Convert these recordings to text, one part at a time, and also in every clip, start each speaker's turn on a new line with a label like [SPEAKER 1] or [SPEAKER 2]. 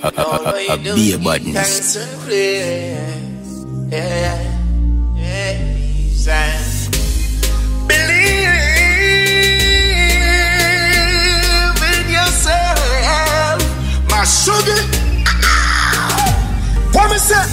[SPEAKER 1] Be a badness.
[SPEAKER 2] Believe in yourself, my sugar. What me say?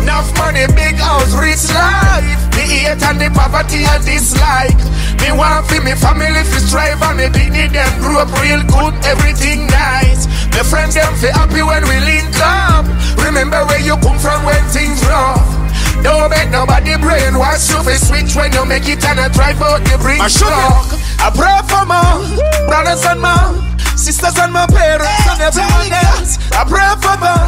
[SPEAKER 2] Enough money, big house, rich life. The hate and the poverty and dislike. Me want for me family to strive and me pity them grew up real good, everything nice. My friends them feel happy when we link up. Remember where you come from when things rough. Don't make nobody brainwash you for switch when you make it and I drive out the bridge. I pray for my brothers and my sisters and my parents and everyone else. I pray for the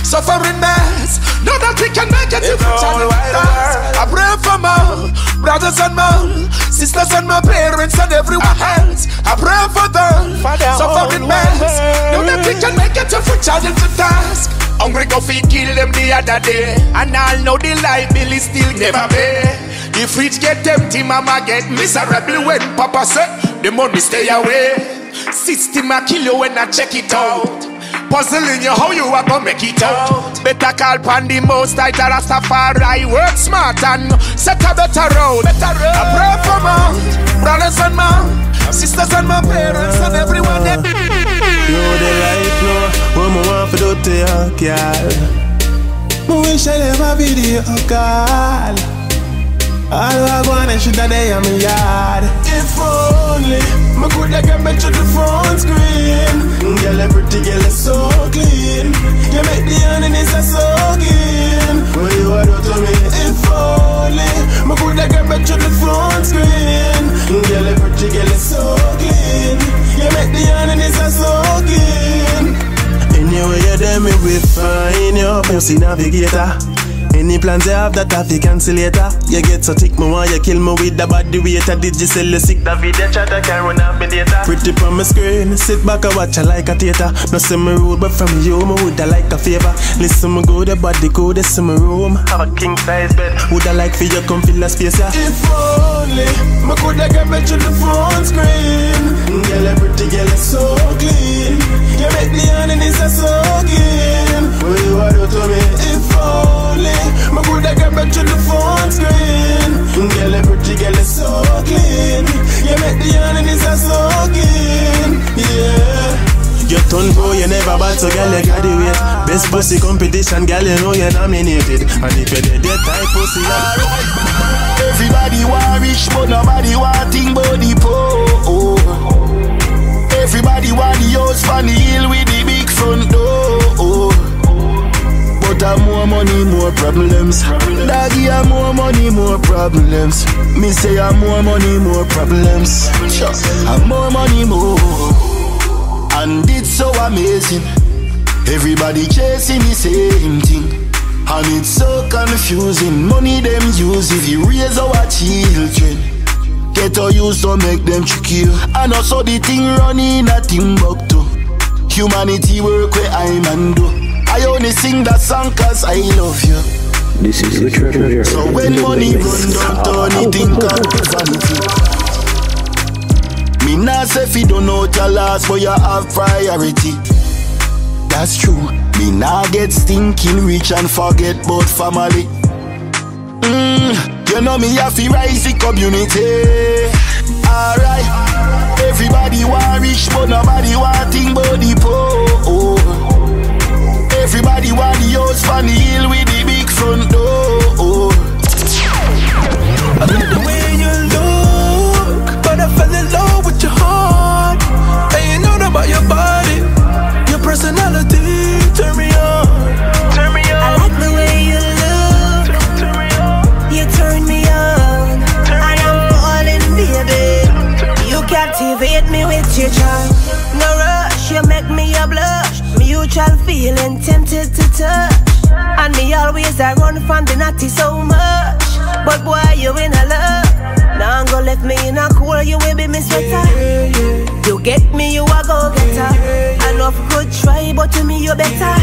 [SPEAKER 2] suffering mass. Know that we can make it if we try. I pray for my brothers and my sisters and my parents and everyone else. I pray for the suffering mass. Know that we can make it if we charge to task. Hungry go feed kill them the other day, and I'll know the light bill is still never pay. The fridge get empty, mama get miserable when papa said the money stay away. System a kill you when I check it out. Puzzling you how you are gonna make it out. Better call pan the most tighter Rastafari. Work smart and set a better road. I pray for my brothers and my sisters and my parents and everyone that
[SPEAKER 3] you the life no, what me want for do to you, girl. Me wish I never video call. All I want is should day on my yard. If only me coulda get back to the front screen. Girl, a pretty girl is so clean. You make the enemies so keen. What you want to me? If only me coulda get back to the front screen. Girl, a pretty girl is so clean. You make the enemies so keen. Anyway you there me we find you. MC Navigator. Any plans you have that I fi cancel later. You get so thick, me want you kill me with the body waiter. Did you sell you sick? That video chat I can't run off me data. Pretty from my screen, sit back and watch you like a theater. No see me rude, but from you, me woulda like a favor. Listen me go, the body go, this in my room. Have a king size bed, woulda like for you come fill the space, yeah. If only, me coulda get back to the front screen. Girl, a pretty girl is so clean. You make the enemies so keen. What you want to do to me? If only me coulda get back to the phone screen. Girl, a pretty girl is so clean. You make the enemies so keen. Yeah. You turn pro, you never bad, so girl, you got the weight. Best pussy competition, girl, you know you're nominated. And if you're the dead type pussy,
[SPEAKER 2] everybody want rich, but nobody want think about the poor. Everybody want the house on the hill with the big front door. But I'm more money, more problems. Doggy, I'm more money, more problems. Me say I'm more money, more problems. I'm more money, more. And it's so amazing. Everybody chasing the same thing. And it's so confusing. Money them use if you raise our children. Get or use to make them trick you. And also the thing running a Timbuktu. Humanity work where I'm and do. I only sing that song cause I love you.
[SPEAKER 4] This is the treasure.
[SPEAKER 2] So when money run down, turn it in vanity. Me nah say if you don't know your last, but you have priority. That's true. Me nah get stinking rich and forget about family. You know me have to rise the community. Alright. Everybody want rich, but nobody want think about the poor. Everybody want the house on the hill with the big front door.
[SPEAKER 3] I like the way you look, but I fell in love with your heart. And you know about your body, your personality, turn me on. Turn me on. I like the way you look, you turn me on. And I'm falling, baby. You captivate me with your charm. No rush, you make me a blush. Mutual feeling, tempted to touch. And me always I run from the naughty so much. But boy, you in a love. Now I'm gonna left me in a cool, you will be me sweater. You get me, you a go getter. Enough good try, but to me you better.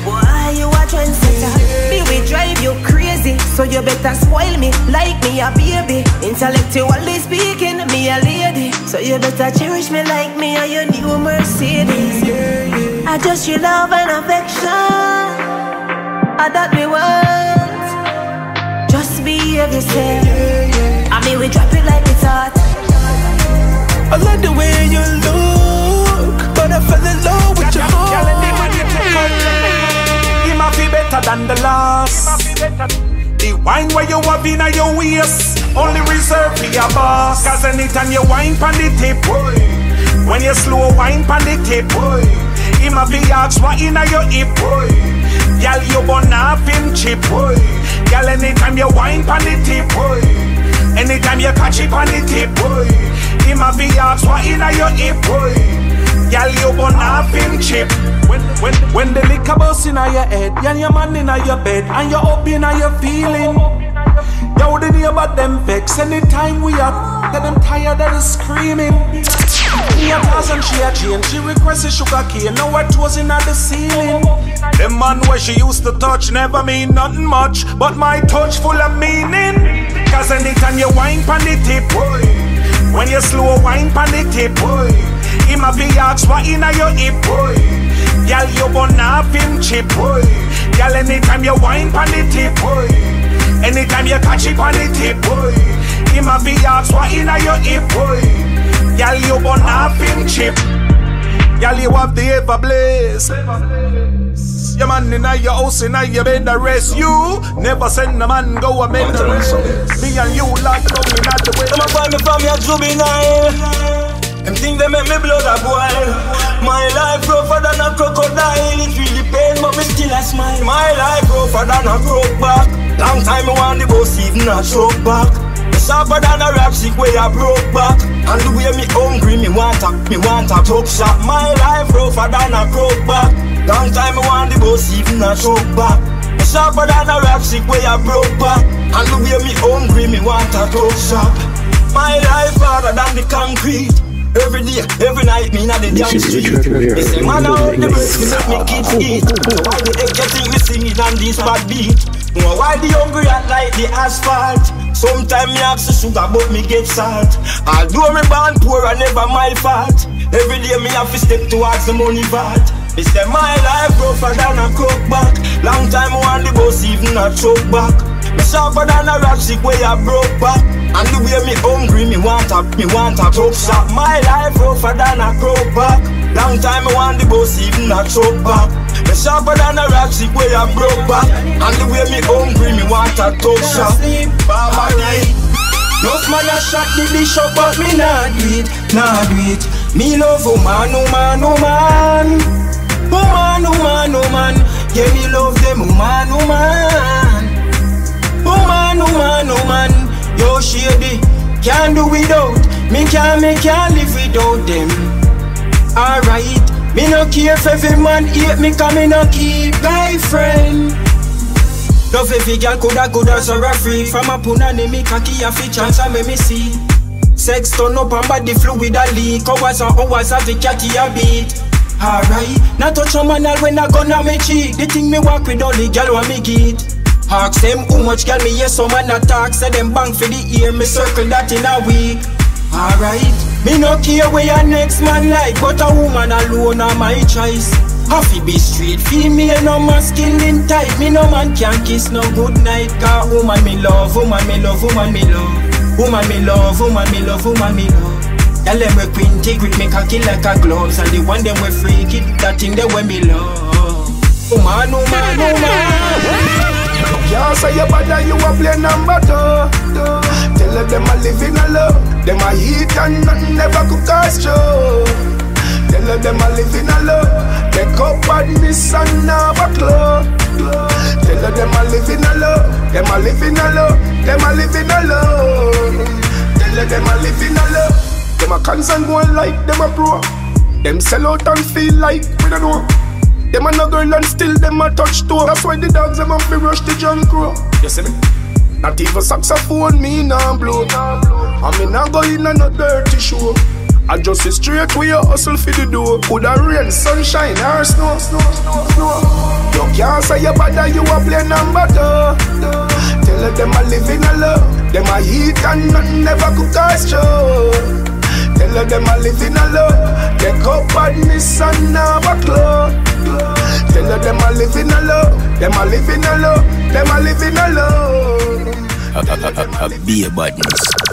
[SPEAKER 3] Boy, you a trendsetter. Me we drive you crazy, so you
[SPEAKER 1] better spoil me like me a baby. Intellectually speaking, me a lady. So you better cherish me like me or your new Mercedes. I just your love and affection, I that we want. Just behave yourself. I mean we drop it like it's hot.
[SPEAKER 3] I like the way you look, but I fell in love with your heart.
[SPEAKER 2] It might be better than the last. The wine where you have in your waist only reserved for your boss. Cause anytime you wine pan the tip, when you slow wine pan the tip, it might be ask what in your hip. Girl, you burn off him chip. Girl, anytime you wine pan the tip, anytime you catch it on the tip, it might be ask what in your hip. Girl, you burn off him chip. When the liquor bust in your head, and your man in your bed, and you're up in your feeling. Yo, the neighbor them vex. Anytime we are, tell them tired of the screaming. Me a toss and she a chain. She requests a sugar cane. Now her toes in the ceiling. The man where she used to touch never mean nothing much, but my touch full of meaning. Cause anytime you wine pan the tip, when you slow wine pan the tip, it might be ask what in your hip. Girl, you burn off him chip. Girl, anytime you wine pan the tip, anytime you catch it on the tip, it might be ask what in your hip. Girl, you burn off him chip. Girl, you have the ever blaze. Your man in your house in your bed the rest. You never send a man go and make the rest. Me and you like coming out the way.
[SPEAKER 5] Them a find me from your juvenile. Them think they make me blood a boil. My life rougher than a crocodile. It really pain but me still a smile. My life rougher than a croak back. Long time I want the boss even a choke back. Me sharper than a rap sick way I broke back. And the way me hungry me want a talk shop. My life rougher than a croak back. Long time I want the boss even a choke back. Me sharper than a rap sick way I broke back. And the way me hungry me want a talk shop. My life harder than the concrete. Every day, every night, me not the damn street. They say, man, out the breast, me make me kids eat. So why the heck you think me singing on this bad beat? Why the hungry act like the asphalt? Sometimes me ask the sugar, but me get salt. Although me born poor, I never my fault. Every day me have to step towards the money vault. Me say my life rougher than a crook back. Long time I want the boss even a choke back. Me sharper than a rock sick way I broke back. And the way me hungry, me want a talk shop. My life rougher than a croak back. Long time I want the boss even a choke back. Me sharper than a rock sick way I broke back. And the way me hungry, me want a talk shop. Enough man a shot the bishop, but me not do it. Me love woman, woman, woman. Woman, woman, woman. Yeah, me love them woman, woman. Woman, woman, woman. Yo, shady, can't do without. Me can't live without them. Alright, me no care if every man hate me, cause me no keep guy friend. Love every girl coulda so free. From a punani me cocky a fi chance and me see. Sex turn up and body fluid a leak. Hours and hours of the catty a beat. Alright, not touch a man when I gun on me cheek. The thing me walk with all the girl want me get. Ask them how much girl me yes some man attack. Say them bang for the ear, me circle that in a week. Alright, me no care where your next man like, but a woman alone are my choice. Happy be straight, female no masculine type. Me no man can kiss no good night. Cause woman me love, woman me love, woman me love. Woman me love, woman me love, woman me love. Tell them we quinty grip me cocky like a gloves. And the one them we freaky, that thing they when me love. Woman, woman, woman.
[SPEAKER 2] Can't say you bad and you a play number two. Tell them a living a love. Them a eat and nothing never could cause show. Tell them a living a love. Take up badness and never close. Tell them a living a love. Them a living a love. Them a living a love. Tell them a living a love. Them a concern going like them a pro. Them sell out and feel like we don't know. Them a no girl and still them a touch toe. That's why the dogs them up be rush the John Crow. You see me? Not even saxophone me nah blow. And me nah go in a no dirty show. I just a straight way you hustle for the door. Coulda rain, sunshine or snow. You can't say you bad and you a play number two.
[SPEAKER 6] Tell her them a living a love. Them a eat and none never cook or show. Tell her them a living a love. Take up badness and now a clothes. Tell her them a living a love. Them a living a love. Them a living a love.
[SPEAKER 5] Be a badness.